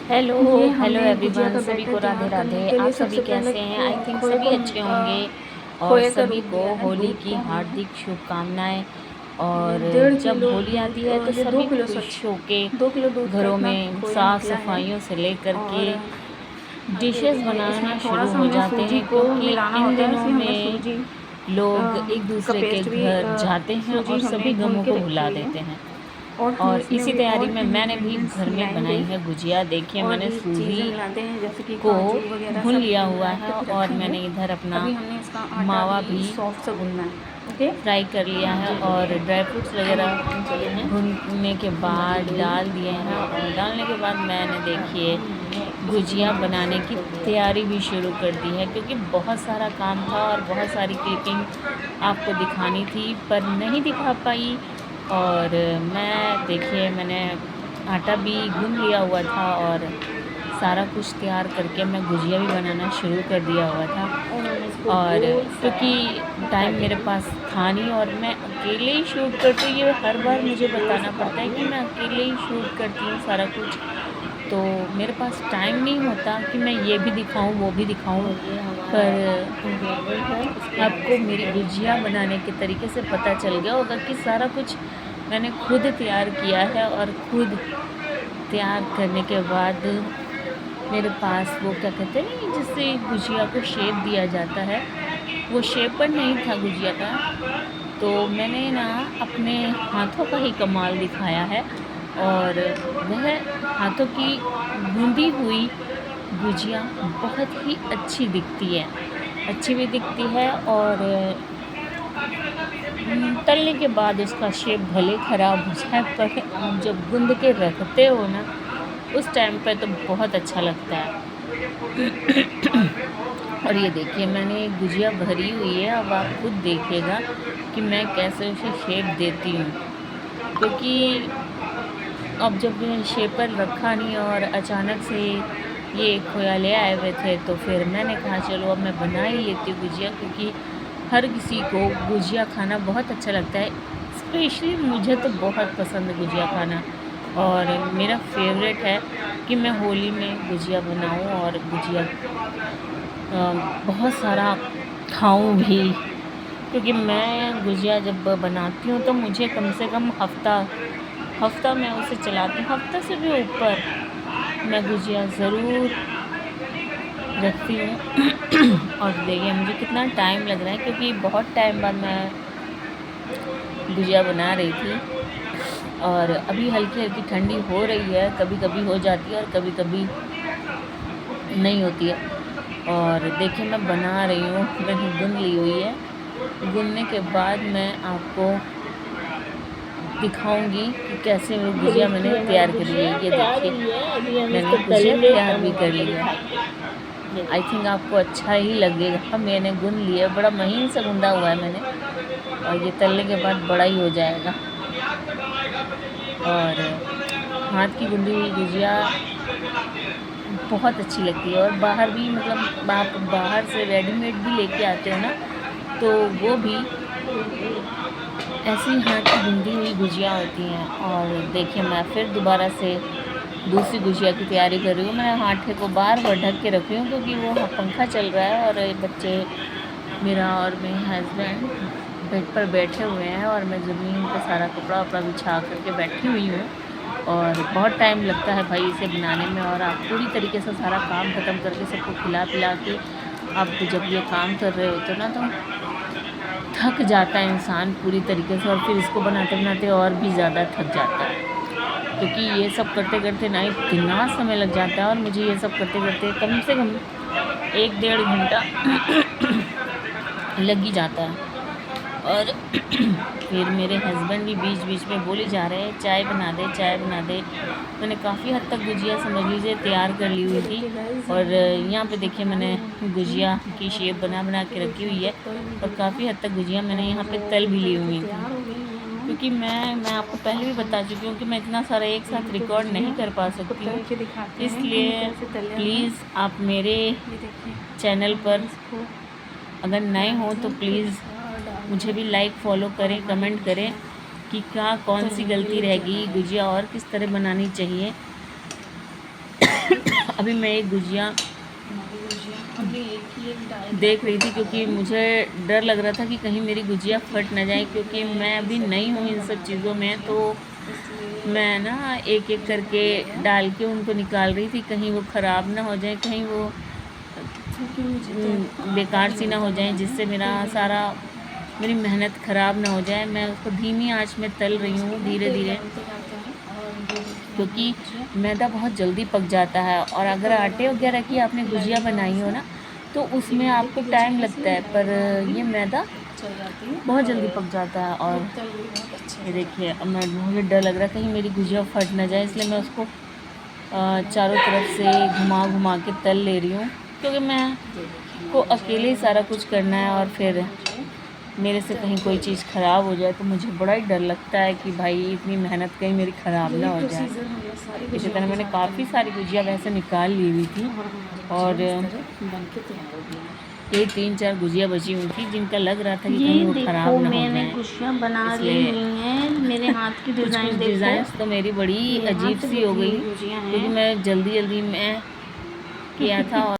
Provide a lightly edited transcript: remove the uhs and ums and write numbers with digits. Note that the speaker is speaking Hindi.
हेलो ये हेलो हमने गुजिया एवरीवन, का सभी को बैटर राधे तैयार करने राधे। के आप लिए सभी सबसे पहले कैसे हैं? आई थिंक खोए सभी को अच्छे होंगे। और खोए का सभी दूध को लिया है। होली दूध की को हमने हार्दिक शुभकामनाएं। ये और डेढ़ जब किलो होली आती दूध, है तो ये दो सभी किलो सच खुश होके 2 किलो दूध का घरों इतना में खोया साफ निकला है। सफाइयों से लेकर के और ये डिशेस देखिए बनाना इसमें थोड़ा शुरू सा हो हमें जाते सूजी हैं, को क्योंकि मिलाना इन होता है। दिनों इसलिए हमने में सूजी लोग एक का दूसरे के पेस्ट भी घर जाते हैं और सूजी हमने सभी भून गमों के को रखी भुला हुई है। देते हैं। और हम और इसमें इसी भी तैयारी और में मैंने भी इंग्रेडिएंट्स घर में मिलाएंगे बनाई है गुजिया। देखिए, और मैंने भी चीज़ें सूजी मिलाते हैं, जैसे कि को काजू वगैरह भून सब लिया हुआ मिला है के फिर और रखेंगे। मैंने इधर अपना अभी हमने इसका आटा मावा भी भी सॉफ्ट सा गूंदना है। ओके, फ्राई कर लिया है जी और देखिए ड्राई फ्रूट्स हम वगैरह बनाने चले हैं भूनने के हमारी बाद लोई डाल दिए हैं। और और डालने के बाद मैंने देखिए इसको गुजिया मैंने बनाने सेट की कर दिया है। तैयारी भी शुरू कर दी है, क्योंकि बहुत सारा काम था और बहुत सारी क्लिपिंग आपको दिखानी थी पर नहीं दिखा पाई। और मैं देखिए मैंने आटा भी गूंद लिया हुआ था और सारा कुछ तैयार करके मैं गुजिया भी बनाना शुरू कर दिया हुआ था। और हम इसको और गोल सा क्योंकि टाइम मेरे काटेंगे। पास था नहीं और मैं अकेले ही शूट करती हूँ, ये हर बार मैं मुझे इसको गोल बताना सा पड़ता है कि काटूंगी। मैं अकेले ही शूट करती हूँ सारा कुछ। तो मेरे पास टाइम नहीं होता कि मैं ये भी दिखाऊं वो भी दिखाऊं। और ये हमारा पर इंग्रेडिएंट है, इसको हम आपको इसमें मेरी डालेंगे। गुजिया बनाने के तरीके से पता चल गया होगा कि सारा कुछ मैंने खुद तैयार किया है। और खुद तैयार करने के बाद मेरे पास वो क्या कहते हैं जिससे गुजिया को शेप दिया जाता है, वो शेपर नहीं था गुजिया का। तो मैंने ना अपने हाथों का ही कमाल दिखाया है। और वह हाथों की गूंदी हुई गुजिया बहुत ही अच्छी दिखती है, अच्छी भी दिखती है। और तलने के बाद उसका शेप भले ख़राब हो जाए पर आप जब गूंद के रखते हो ना उस टाइम पे तो बहुत अच्छा लगता है। और ये देखिए मैंने गुजिया भरी हुई है। अब आप खुद देखिएगा कि मैं कैसे उसे शेप देती हूँ, क्योंकि अब जब मैं शेपर रखा नहीं और अचानक से ये खोया ले आए हुए थे तो फिर मैंने कहा चलो अब मैं बना ही लेती हूँ गुजिया, क्योंकि हर किसी को गुजिया खाना बहुत अच्छा लगता है। स्पेशली मुझे तो बहुत पसंद है गुजिया खाना और मेरा फेवरेट है कि मैं होली में गुजिया बनाऊं और गुजिया बहुत सारा खाऊं भी। क्योंकि मैं गुजिया जब बनाती हूँ तो मुझे कम से कम हफ्ता मैं उसे चलाती हूँ, हफ्ते से भी ऊपर मैं गुजिया ज़रूर रखती हूँ। और देखिए मुझे कितना टाइम लग रहा है, क्योंकि बहुत टाइम बाद मैं गुजिया बना रही थी। और अभी हल्की हल्की ठंडी हो रही है, कभी कभी हो जाती है और कभी कभी नहीं होती है। और देखिए मैं बना रही हूँ, मैंने गूंद ली हुई है। गूंदने के बाद मैं आपको दिखाऊंगी कि कैसे वो ये गुजिया मैंने देखिए हमारी तैयार करी है। गुजिया ये तैयार देखिए हुई है। अभी हम मैंने इसको गुजिया तलेंगे तैयार तब भी हम कर आपको ली है। दिखाएंगे। ये आई देखिए थिंक आपको अच्छा ही लगेगा। मैंने गूंद लिया, बड़ा महीन से गूंदा हुआ है मैंने, और ये तलने के बाद बड़ा ही हो जाएगा। और हाथ की गुंदी हुई गुजिया बहुत अच्छी लगती है। और बाहर भी मतलब आप बाहर से रेडीमेड भी लेके आते हो ना, तो वो भी ऐसी हाथ की बुंदी हुई गुजिया होती हैं। और देखिए मैं फिर दोबारा से दूसरी गुजिया की तैयारी कर रही हूँ। मैं आटे को बार बार ढक के रख रही हूँ, क्योंकि वो पंखा चल रहा है और ये बच्चे मेरा और मेरे हस्बैंड बेड पर बैठे हुए हैं और मैं ज़मीन पे सारा कपड़ा वपड़ा बिछा करके बैठी हुई हूँ। और बहुत टाइम लगता है भाई इसे बनाने में, और आप पूरी तरीके से सारा काम ख़त्म करके सबको खिला पिला के आप जब ये काम कर रहे होते हो ना तो थक जाता है इंसान पूरी तरीके से। और फिर इसको बनाते बनाते और भी ज़्यादा थक जाता है, क्योंकि ये सब करते करते ना इतना समय लग जाता है। और मुझे ये सब करते करते कम से कम 1-1.5 घंटा लग ही जाता है। और फिर मेरे हस्बैंड भी बीच बीच में बोले जा रहे हैं चाय बना दे चाय बना दे। मैंने काफ़ी हद तक गुजिया समझ लीजिए तैयार कर ली ये हुई थी। देखिए गाइस और यहाँ पे इसको देखिए तैयार मैंने हुआ है गुजिया। गुजिया की शेप बना बना ये के रखी देखिए हुई है। हमको तल भी और दिया काफ़ी हद तक गुजिया मैंने यहाँ पे और तल भी ली तल के हुई थी, तैयार हो गई हैं हम। क्योंकि मैं आपको पहले भी अब हम बता चुकी हूँ कि मैं इतना सारा एक यही साथ तो रिकॉर्ड गुजिया नहीं कर पा इसको सकती हूँ। तल के दिखाते हैं कि इसलिए कैसे तले हैं। प्लीज़ आप मेरे ये देखिए चैनल हमने पर इसको अगर नए डाल हो तो के थोड़ा प्लीज़ सा और डाल मुझे दें भी लाइक फॉलो और करें, हमारी कमेंट करें गुजिया कि क्या कौन सी तलने के गलती लिए रह तैयार गई, है। गुजिया और किस तरह बनानी चाहिए। अभी मैं एक गुजिया देख रही थी क्योंकि मुझे डर लग रहा था कि कहीं मेरी गुजिया फट ना जाए, क्योंकि मैं अभी नई हूँ इन सब चीज़ों में। तो मैं ना एक एक करके डाल के उनको निकाल रही थी, कहीं वो ख़राब ना हो जाए, कहीं वो बेकार सी ना हो जाए, जिससे मेरी मेहनत ख़राब ना हो जाए। मैं उसको धीमी आंच में तल रही हूँ धीरे धीरे, क्योंकि मैदा बहुत जल्दी पक जाता है। और अगर आटे वगैरह की आपने गुजिया बनाई हो ना तो उसमें आपको टाइम लगता है, पर ये मैदा बहुत जल्दी पक जाता है। और ये देखिए, अब मुझे डर लग रहा है कहीं मेरी गुजिया फट ना जाए, इसलिए मैं उसको चारों तरफ से घुमा घुमा के तल ले रही हूँ, क्योंकि मैं को अकेले ही सारा कुछ करना है। और फिर मेरे से कहीं कोई चीज़ ख़राब हो जाए तो मुझे बड़ा ही डर लगता है कि भाई इतनी मेहनत कहीं मेरी ख़राब ना हो जाए। इसी तरह मैंने काफ़ी सारी गुजिया वैसे निकाल ली हुई थी, और ये 3-4 गुजिया बची हुई थी जिनका लग रहा था कि ये कहीं वो देखो ख़राब ना हो मैंने जाए। गुजिया बना ली इसलिए हुई हैं। मेरे हाथ की कुछ डिज़ाइन देखो, डिज़ाइंस तो मेरी बड़ी यहाँ अजीब से सी हो गई, गुजिया क्योंकि हैं। मैं जल्दी में किया था।